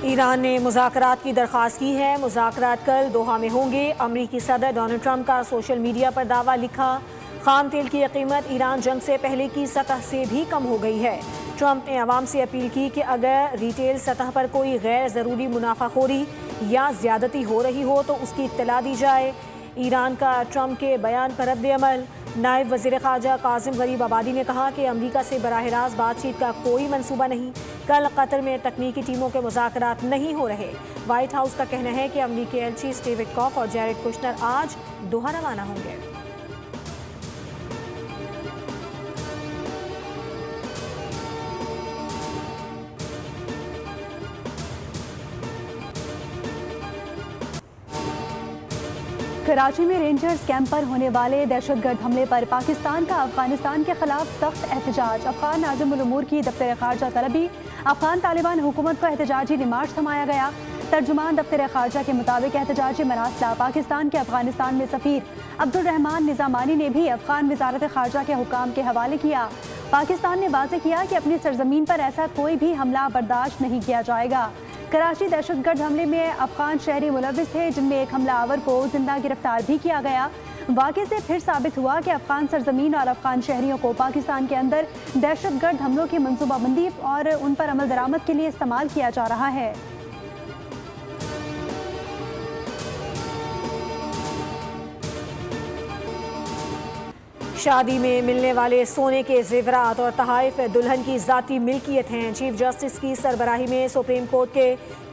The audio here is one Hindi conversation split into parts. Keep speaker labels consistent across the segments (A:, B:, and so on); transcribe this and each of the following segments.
A: ईरान ने मुज़ाकरात की दरख्वास्त की है। मुज़ाकरात कल दोहा में होंगे। अमरीकी सदर डोनाल्ड ट्रंप का सोशल मीडिया पर दावा लिखा। खाम तेल की कीमत ईरान जंग से पहले की सतह से भी कम हो गई है। ट्रंप ने आवाम से अपील की कि अगर रिटेल सतह पर कोई गैर ज़रूरी मुनाफाखोरी या ज़्यादती हो रही हो तो उसकी इत्तला दी जाए। ईरान का ट्रंप के बयान पर रद्द-ए-अमल। नायब वज़ीर ख़ारजा कासिम गरीब आबादी ने कहा कि अमरीका से बराह रास्त बातचीत का कोई मंसूबा नहीं। कल कतर में तकनीकी टीमों के मुज़ाकरात नहीं हो रहे। व्हाइट हाउस का कहना है कि अमरीकी एलची स्टीव विटकॉफ और जैरेड कुशनर आज दोहा रवाना होंगे।
B: कराची में रेंजर्स कैंप पर होने वाले दहशतगर्द हमले पर पाकिस्तान का अफगानिस्तान के खिलाफ सख्त एहतजाज। अफगान नाज़िम उल उमूर की दफ्तर खारजा तलबी। अफगान तालिबान हुकूमत को एहतजाजी मार्च थमाया गया। तर्जुमान दफ्तर खारजा के मुताबिक एहतजाजी मरासला पाकिस्तान के अफगानिस्तान में सफ़ीर अब्दुल रहमान निज़ामानी ने भी अफगान वज़ारत खारजा के हुकाम के हवाले किया। पाकिस्तान ने वाज़ेह किया कि अपनी सरजमीन पर ऐसा कोई भी हमला बर्दाश्त नहीं किया जाएगा। कराची दहशतगर्द हमले में अफगान शहरी मुलविस थे, जिनमें एक हमलावर को जिंदा गिरफ्तार भी किया गया। वाक़े से फिर साबित हुआ कि अफगान सरजमीन और अफगान शहरियों को पाकिस्तान के अंदर दहशतगर्द हमलों की मनसूबाबंदी और उन पर अमल दरामद के लिए इस्तेमाल किया जा रहा है।
A: शादी में मिलने वाले सोने के जेवरात और तहाइफ दुल्हन की ज़ाती मिल्कियत हैं। चीफ जस्टिस की सरबराही में सुप्रीम कोर्ट के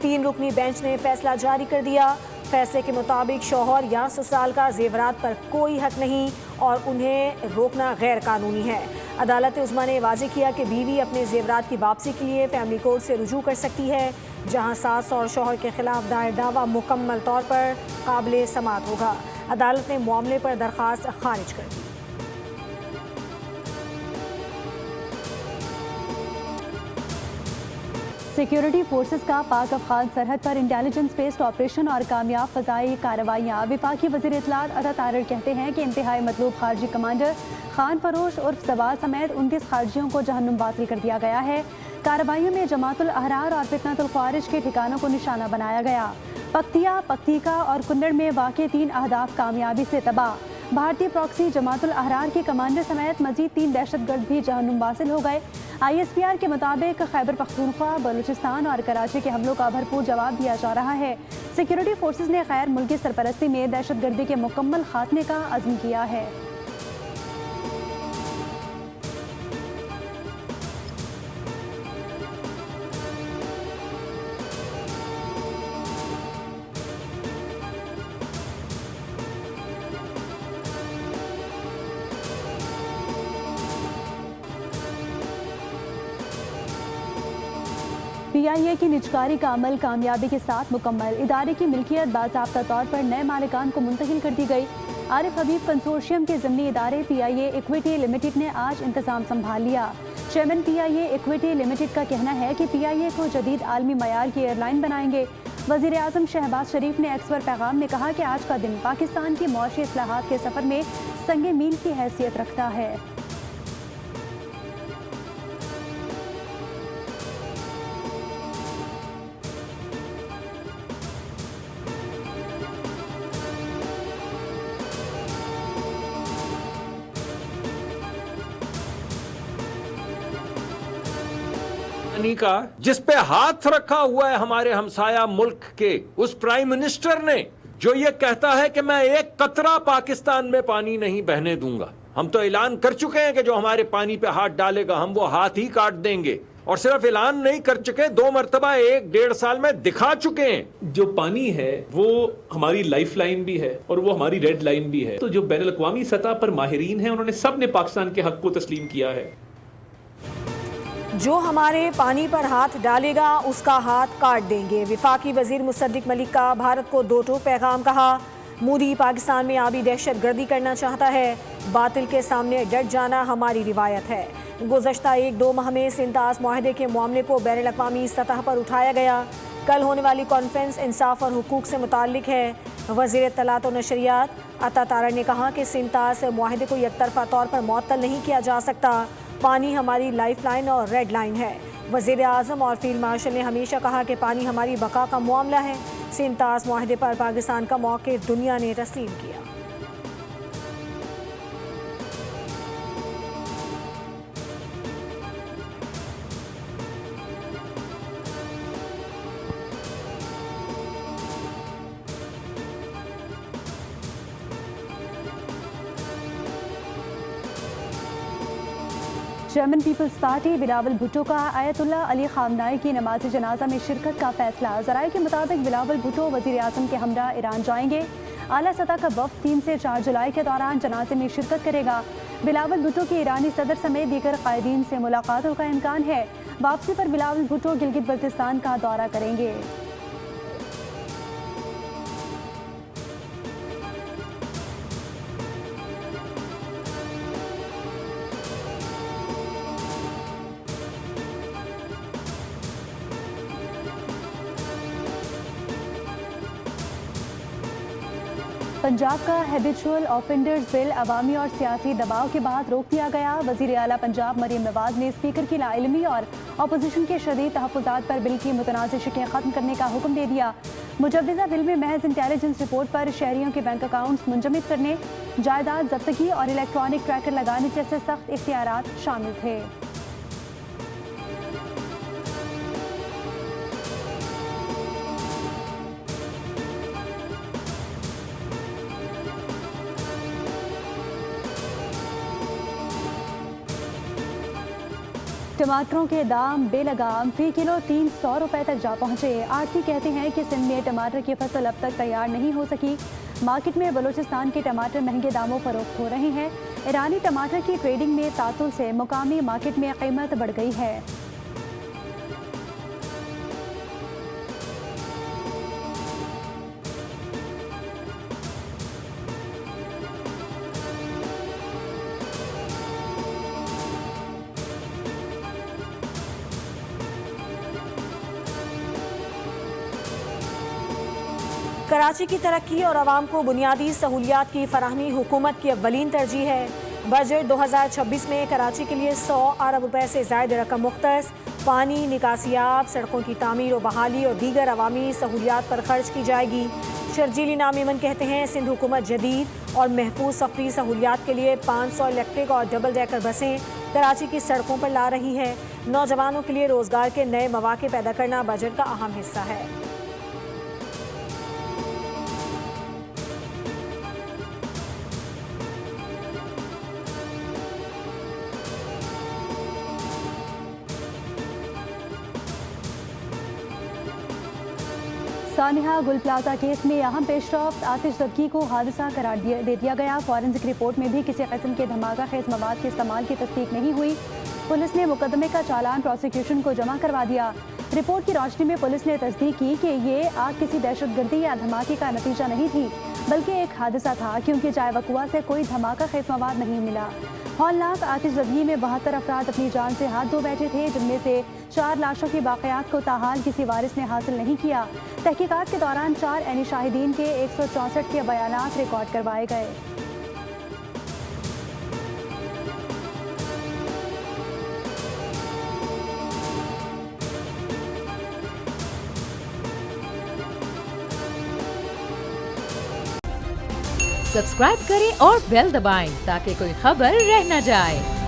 A: 3 रुकनी बेंच ने फैसला जारी कर दिया। फैसले के मुताबिक शौहर या ससुराल का जेवरात पर कोई हक नहीं और उन्हें रोकना गैर कानूनी है। अदालत उज़्मा ने वाज़ेह किया कि बीवी अपने जेवरात की वापसी के लिए फैमिली कोर्ट से रुजू कर सकती है, जहां सास और शौहर के खिलाफ दायर दावा मुकम्मल तौर पर काबिल समाअत होगा। अदालत ने मामले पर दरख्वास्त खारिज कर दी।
B: सिक्योरिटी फोर्सेस का पाक अफगान सरहद पर इंटेलिजेंस बेस्ड ऑपरेशन और कामयाब फ़ज़ाई कार्रवाइयाँ। वफाकी वज़ीर इत्तलात अता तारर कहते हैं कि इंतहाई मतलूब खारजी कमांडर खान फरोश उर्फ सवाल समेत 29 खारजियों को जहन्नुम वासिल कर दिया गया है। कार्रवाइयों में जमातुल अहरार और फितनतुल ख्वारिज के ठिकानों को निशाना बनाया गया। पख्तिया, पख्तीका और कुन्नड़ में वाक़े 3 अहदाफ कामयाबी से तबाह। भारतीय प्रॉक्सी जमातुल अहरार के कमांडर समेत मजीद 3 दहशतगर्द भी जहन्नुम वासिल हो गए। ISPR के मुताबिक खैबर पख्तूनख्वा, बलूचिस्तान और कराची के हमलों का भरपूर जवाब दिया जा रहा है। सिक्योरिटी फोर्सेस ने गैर मुल्की सरपरस्ती में दहशतगर्दी के मुकम्मल खात्मे का अज़्म किया है। PIA की निजकारी का अमल कामयाबी के साथ मुकम्मल। इदारे की मिल्कियत बाज़ाब्ता तौर पर नए मालिकान को मुंतकिल कर दी गई। आरिफ हबीब कंसोर्शियम के ज़िम्नी इदारे PIA इक्विटी लिमिटेड ने आज इंतज़ाम संभाल लिया। चेयरमैन PIA इक्विटी लिमिटेड का कहना है कि PIA को जदीद आलमी मयार की एयरलाइन बनाएंगे। वज़ीर आज़म शहबाज शरीफ ने एक्स पर पैगाम में कहा कि आज का दिन पाकिस्तान की मुआशी इस्लाहात के सफ़र में संगे मील की हैसियत रखता है।
C: का जिस पे हाथ रखा हुआ है हमारे हमसाया मुल्क के उस प्राइम मिनिस्टर ने, जो ये कहता है कि मैं एक कतरा पाकिस्तान में पानी नहीं बहने दूंगा। हम तो ऐलान कर चुके हैं कि जो हमारे पानी पे हाथ डालेगा हम वो हाथ ही काट देंगे। और सिर्फ ऐलान नहीं कर चुके, 2 मरतबा 1-1.5 साल में दिखा चुके हैं।
D: जो पानी है वो हमारी लाइफ लाइन भी है और वो हमारी रेड लाइन भी है। तो जो बैनुल अक़वामी सतह पर माहिरीन हैं, उन्होंने सब ने पाकिस्तान के हक को तस्लीम किया है।
A: जो हमारे पानी पर हाथ डालेगा उसका हाथ काट देंगे। वफाकी वजीर मुसद्दिक मलिक का भारत को 2 टूक पैगाम। कहा, मोदी पाकिस्तान में आबी दहशतगर्दी करना चाहता है। बातिल के सामने डट जाना हमारी रिवायत है। गुज़श्ता 1-2 माह में सिंतास मुआहदे के मामले को बैनुल अक़वामी सतह पर उठाया गया। कल होने वाली कॉन्फ्रेंस इंसाफ और हुकूक से मुताल्लिक है। वज़ीर इत्तलात और नशरियात अता तारर ने कहा कि सिंतास मुआहदे को यकतरफा तौर पर मुअत्तल नहीं किया जा सकता। पानी हमारी लाइफ लाइन और रेड लाइन है। वज़ीर आज़म और फील्ड मार्शल ने हमेशा कहा कि पानी हमारी बका का मामला है। सिमताज मुआहदे पर पाकिस्तान का मौक़िफ़ दुनिया ने तस्लीम किया।
B: German Peoples Party Bilawal Bhutto का आयतुल्ला अली खामनाई की नमाज जनाजा में शिरकत का फैसला। ज़राए के मुताबिक बिलावल भुट्टो वज़ीर आज़म के हमरा ईरान जाएंगे। आला सतह का वफ़द 3 से 4 जुलाई के दौरान जनाजे में शिरकत करेगा। बिलावल भुट्टो की ईरानी सदर समेत दीगर कायदीन से मुलाकातों का इम्कान है। वापसी पर बिलावल भुट्टो गिलगित बल्तिस्तान का दौरा करेंगे। पंजाब का हैबिचुअल ऑफेंडर्स बिल अवामी और सियासी दबाव के बाद रोक दिया गया। वज़ीर आला पंजाब मरियम नवाज ने स्पीकर की लाइलमी और अपोजिशन के शदीद तहफ़्फ़ुज़ात पर बिल की मुतनाज़िर शिकें ख़त्म करने का हुक्म दे दिया। मुजव्वज़ा बिल में महज इंटेलिजेंस रिपोर्ट पर शहरियों के बैंक अकाउंट्स मुंजमद करने, जायदाद जब्तगी और इलेक्ट्रॉनिक ट्रैकर लगाने जैसे सख्त इख्तियारात शामिल थे। टमाटरों के दाम बेलगाम फी किलो 300 रुपए तक जा पहुंचे। आढ़ती कहते हैं कि सिंध में टमाटर की फसल अब तक तैयार नहीं हो सकी। मार्केट में बलूचिस्तान के टमाटर महंगे दामों फरोख्त हो रहे हैं। ईरानी टमाटर की ट्रेडिंग में तातुल से मुकामी मार्केट में कीमत बढ़ गई है।
A: कराची की तरक्की और आवाम को बुनियादी सहूलियात की फराहमी हुकूमत की अव्वलीन तरजीह है। बजट 2026 में कराची के लिए 100 अरब रुपए से ज़ायद रकम मुख्तस पानी, निकासियाब, सड़कों की तामीर और बहाली और दीगर अवामी सहूलियात पर खर्च की जाएगी। शर्जीली नामीमन कहते हैं सिंध हुकूमत जदीद और महफूज सफरी सहूलियात के लिए 500 इलेक्ट्रिक और डबल डेकर बसें कराची की सड़कों पर ला रही है। नौजवानों के लिए रोजगार के नए मौके पैदा करना बजट का अहम हिस्सा है।
B: सानिहा गुल प्लाजा केस में अहम पेशरफ्त, आतिश ज़दगी को हादसा करार दे दिया गया। फॉरेंसिक रिपोर्ट में भी किसी किस्म के धमाका खेज मवाद के इस्तेमाल की तस्दीक नहीं हुई। पुलिस ने मुकदमे का चालान प्रोसिक्यूशन को जमा करवा दिया। रिपोर्ट की रोशनी में पुलिस ने तस्दीक की कि ये आग किसी दहशतगर्दी या धमाके का नतीजा नहीं थी, बल्कि एक हादसा था, क्योंकि चाय वकुआ से कोई धमाका खेज मवाद नहीं मिला। हौलनाक आतिश ज़दगी में 72 अफराद अपनी जान से हाथ धो बैठे थे, जिनमें से 4 लाशों की बाक़ियात को ताहाल किसी वारिस ने हासिल नहीं किया। तहकीकात के दौरान 4 ऐनी शाहिदीन के 164 के बयानात रिकॉर्ड करवाए गए।
E: सब्सक्राइब करें और बेल दबाएं ताकि कोई खबर रह न जाए।